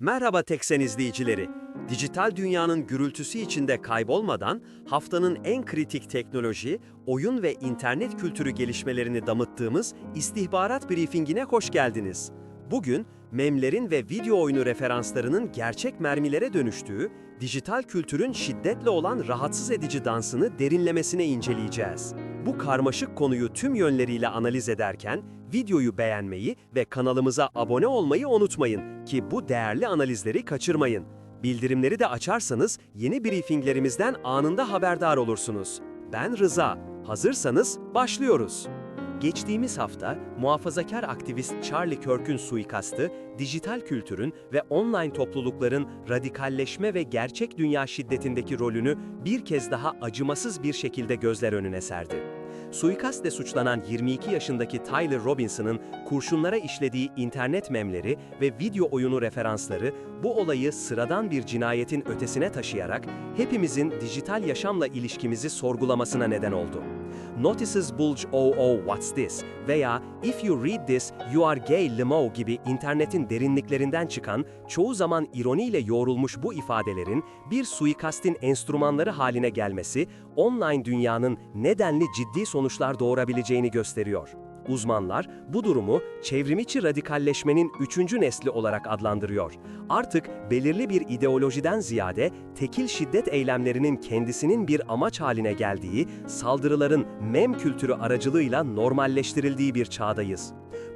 Merhaba Teksen izleyicileri. Dijital dünyanın gürültüsü içinde kaybolmadan haftanın en kritik teknoloji, oyun ve internet kültürü gelişmelerini damıttığımız istihbarat briefingine hoş geldiniz. Bugün memlerin ve video oyunu referanslarının gerçek mermilere dönüştüğü, dijital kültürün şiddetle olan rahatsız edici dansını derinlemesine inceleyeceğiz. Bu karmaşık konuyu tüm yönleriyle analiz ederken videoyu beğenmeyi ve kanalımıza abone olmayı unutmayın ki bu değerli analizleri kaçırmayın. Bildirimleri de açarsanız yeni briefinglerimizden anında haberdar olursunuz. Ben Rıza. Hazırsanız başlıyoruz. Geçtiğimiz hafta muhafazakar aktivist Charlie Kirk'ün suikastı, dijital kültürün ve online toplulukların radikalleşme ve gerçek dünya şiddetindeki rolünü bir kez daha acımasız bir şekilde gözler önüne serdi. Suikastle suçlanan 22 yaşındaki Tyler Robinson'ın kurşunlara işlediği internet memleri ve video oyunu referansları bu olayı sıradan bir cinayetin ötesine taşıyarak hepimizin dijital yaşamla ilişkimizi sorgulamasına neden oldu. Notices bulge oh oh what's this veya if you read this you are gay limo gibi internetin derinliklerinden çıkan çoğu zaman ironiyle yoğrulmuş bu ifadelerin bir suikastin enstrümanları haline gelmesi online dünyanın nedenli ciddi sonuçlar doğurabileceğini gösteriyor. Uzmanlar bu durumu çevrimiçi radikalleşmenin 3. nesli olarak adlandırıyor. Artık belirli bir ideolojiden ziyade tekil şiddet eylemlerinin kendisinin bir amaç haline geldiği, saldırıların mem kültürü aracılığıyla normalleştirildiği bir çağdayız.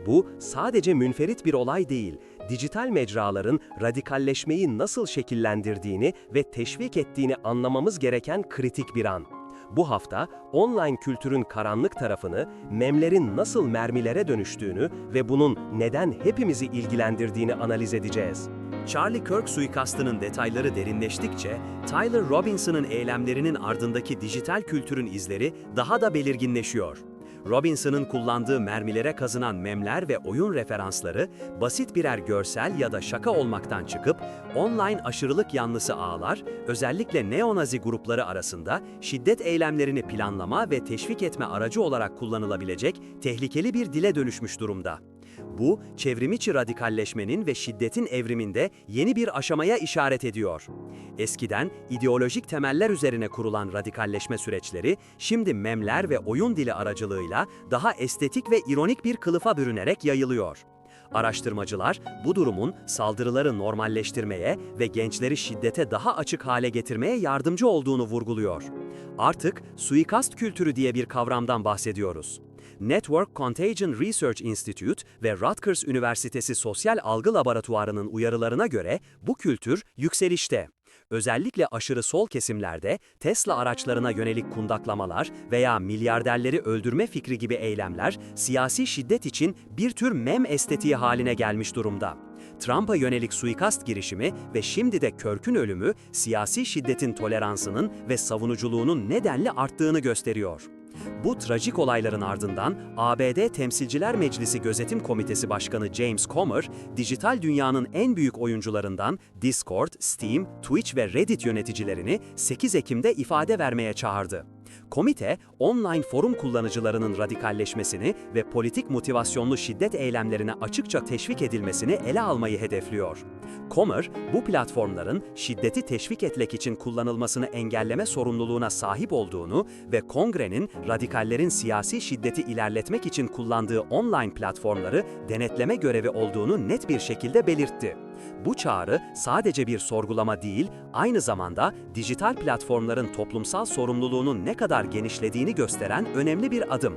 Bu sadece münferit bir olay değil, dijital mecraların radikalleşmeyi nasıl şekillendirdiğini ve teşvik ettiğini anlamamız gereken kritik bir an. Bu hafta online kültürün karanlık tarafını, memlerin nasıl mermilere dönüştüğünü ve bunun neden hepimizi ilgilendirdiğini analiz edeceğiz. Charlie Kirk suikastının detayları derinleştikçe, Tyler Robinson'ın eylemlerinin ardındaki dijital kültürün izleri daha da belirginleşiyor. Robinson'ın kullandığı mermilere kazınan memler ve oyun referansları basit birer görsel ya da şaka olmaktan çıkıp online aşırılık yanlısı ağlar, özellikle neonazi grupları arasında şiddet eylemlerini planlama ve teşvik etme aracı olarak kullanılabilecek tehlikeli bir dile dönüşmüş durumda. Bu, çevrimiçi radikalleşmenin ve şiddetin evriminde yeni bir aşamaya işaret ediyor. Eskiden ideolojik temeller üzerine kurulan radikalleşme süreçleri, şimdi memler ve oyun dili aracılığıyla daha estetik ve ironik bir kılıfa bürünerek yayılıyor. Araştırmacılar, bu durumun saldırıları normalleştirmeye ve gençleri şiddete daha açık hale getirmeye yardımcı olduğunu vurguluyor. Artık suikast kültürü diye bir kavramdan bahsediyoruz. Network Contagion Research Institute ve Rutgers Üniversitesi Sosyal Algı Laboratuvarı'nın uyarılarına göre bu kültür yükselişte. Özellikle aşırı sol kesimlerde Tesla araçlarına yönelik kundaklamalar veya milyarderleri öldürme fikri gibi eylemler siyasi şiddet için bir tür mem estetiği haline gelmiş durumda. Trump'a yönelik suikast girişimi ve şimdi de Kirk'ün ölümü siyasi şiddetin toleransının ve savunuculuğunun nedenli arttığını gösteriyor. Bu trajik olayların ardından ABD Temsilciler Meclisi Gözetim Komitesi Başkanı James Comer, dijital dünyanın en büyük oyuncularından Discord, Steam, Twitch ve Reddit yöneticilerini 8 Ekim'de ifade vermeye çağırdı. Komite, online forum kullanıcılarının radikalleşmesini ve politik motivasyonlu şiddet eylemlerine açıkça teşvik edilmesini ele almayı hedefliyor. Comer, bu platformların şiddeti teşvik etmek için kullanılmasını engelleme sorumluluğuna sahip olduğunu ve Kongre'nin radikallerin siyasi şiddeti ilerletmek için kullandığı online platformları denetleme görevi olduğunu net bir şekilde belirtti. Bu çağrı sadece bir sorgulama değil, aynı zamanda dijital platformların toplumsal sorumluluğunun ne kadar genişlediğini gösteren önemli bir adım.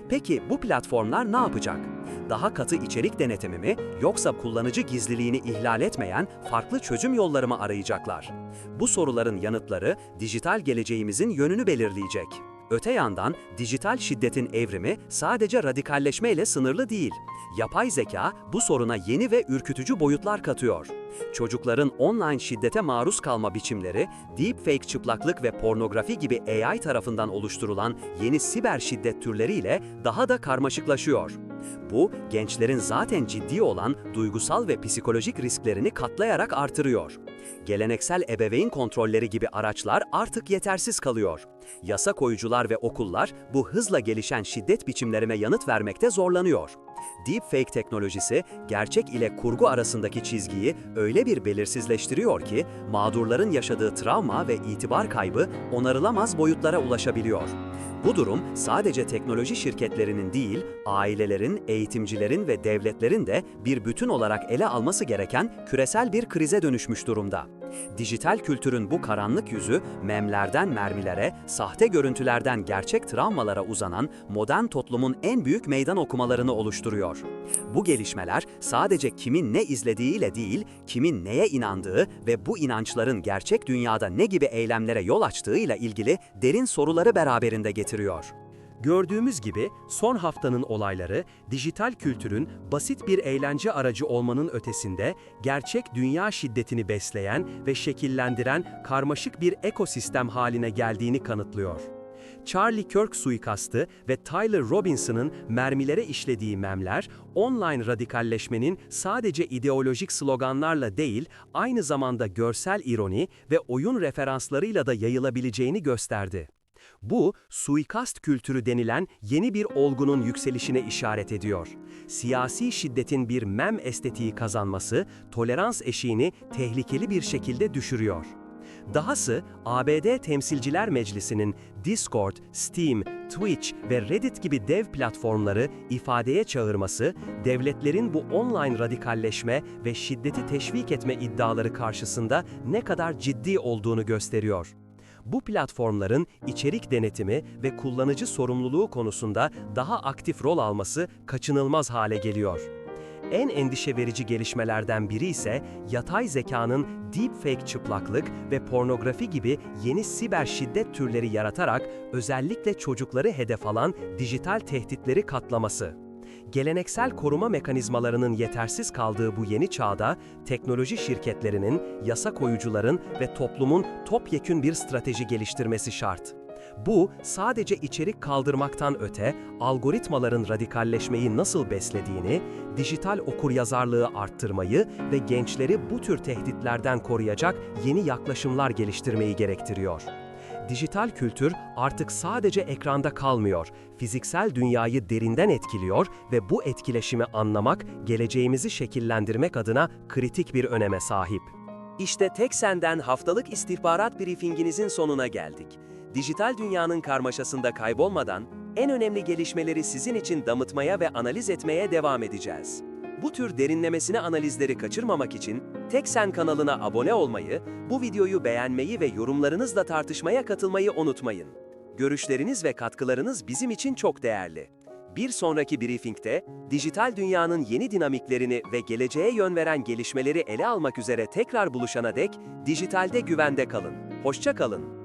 Peki bu platformlar ne yapacak? Daha katı içerik denetimi mi yoksa kullanıcı gizliliğini ihlal etmeyen farklı çözüm yolları mı arayacaklar? Bu soruların yanıtları dijital geleceğimizin yönünü belirleyecek. Öte yandan dijital şiddetin evrimi sadece radikalleşmeyle sınırlı değil. Yapay zeka bu soruna yeni ve ürkütücü boyutlar katıyor. Çocukların online şiddete maruz kalma biçimleri, deepfake çıplaklık ve pornografi gibi AI tarafından oluşturulan yeni siber şiddet türleriyle daha da karmaşıklaşıyor. Bu, gençlerin zaten ciddi olan duygusal ve psikolojik risklerini katlayarak artırıyor. Geleneksel ebeveyn kontrolleri gibi araçlar artık yetersiz kalıyor. Yasa koyucular ve okullar bu hızla gelişen şiddet biçimlerine yanıt vermekte zorlanıyor. Deepfake teknolojisi, gerçek ile kurgu arasındaki çizgiyi öyle bir belirsizleştiriyor ki, mağdurların yaşadığı travma ve itibar kaybı onarılamaz boyutlara ulaşabiliyor. Bu durum sadece teknoloji şirketlerinin değil, ailelerin, eğitimcilerin ve devletlerin de bir bütün olarak ele alması gereken küresel bir krize dönüşmüş durumda. Dijital kültürün bu karanlık yüzü, memlerden mermilere, sahte görüntülerden gerçek travmalara uzanan modern toplumun en büyük meydan okumalarını oluşturuyor. Bu gelişmeler sadece kimin ne izlediğiyle değil, kimin neye inandığı ve bu inançların gerçek dünyada ne gibi eylemlere yol açtığıyla ilgili derin soruları beraberinde getiriyor. Gördüğümüz gibi son haftanın olayları, dijital kültürün basit bir eğlence aracı olmanın ötesinde gerçek dünya şiddetini besleyen ve şekillendiren karmaşık bir ekosistem haline geldiğini kanıtlıyor. Charlie Kirk suikastı ve Tyler Robinson'ın mermilere işlediği memler, online radikalleşmenin sadece ideolojik sloganlarla değil, aynı zamanda görsel ironi ve oyun referanslarıyla da yayılabileceğini gösterdi. Bu, suikast kültürü denilen yeni bir olgunun yükselişine işaret ediyor. Siyasi şiddetin bir mem estetiği kazanması, tolerans eşiğini tehlikeli bir şekilde düşürüyor. Dahası, ABD Temsilciler Meclisi'nin Discord, Steam, Twitch ve Reddit gibi dev platformları ifadeye çağırması, devletlerin bu online radikalleşme ve şiddeti teşvik etme iddiaları karşısında ne kadar ciddi olduğunu gösteriyor. Bu platformların içerik denetimi ve kullanıcı sorumluluğu konusunda daha aktif rol alması kaçınılmaz hale geliyor. En endişe verici gelişmelerden biri ise yapay zekanın deepfake çıplaklık ve pornografi gibi yeni siber şiddet türleri yaratarak özellikle çocukları hedef alan dijital tehditleri katlaması. Geleneksel koruma mekanizmalarının yetersiz kaldığı bu yeni çağda, teknoloji şirketlerinin, yasa koyucuların ve toplumun topyekün bir strateji geliştirmesi şart. Bu, sadece içerik kaldırmaktan öte, algoritmaların radikalleşmeyi nasıl beslediğini, dijital okuryazarlığı arttırmayı ve gençleri bu tür tehditlerden koruyacak yeni yaklaşımlar geliştirmeyi gerektiriyor. Dijital kültür artık sadece ekranda kalmıyor, fiziksel dünyayı derinden etkiliyor ve bu etkileşimi anlamak, geleceğimizi şekillendirmek adına kritik bir öneme sahip. İşte Teksen'den haftalık istihbarat briefinginizin sonuna geldik. Dijital dünyanın karmaşasında kaybolmadan, en önemli gelişmeleri sizin için damıtmaya ve analiz etmeye devam edeceğiz. Bu tür derinlemesine analizleri kaçırmamak için Teksen kanalına abone olmayı, bu videoyu beğenmeyi ve yorumlarınızla tartışmaya katılmayı unutmayın. Görüşleriniz ve katkılarınız bizim için çok değerli. Bir sonraki briefingde, dijital dünyanın yeni dinamiklerini ve geleceğe yön veren gelişmeleri ele almak üzere tekrar buluşana dek, dijitalde güvende kalın. Hoşça kalın.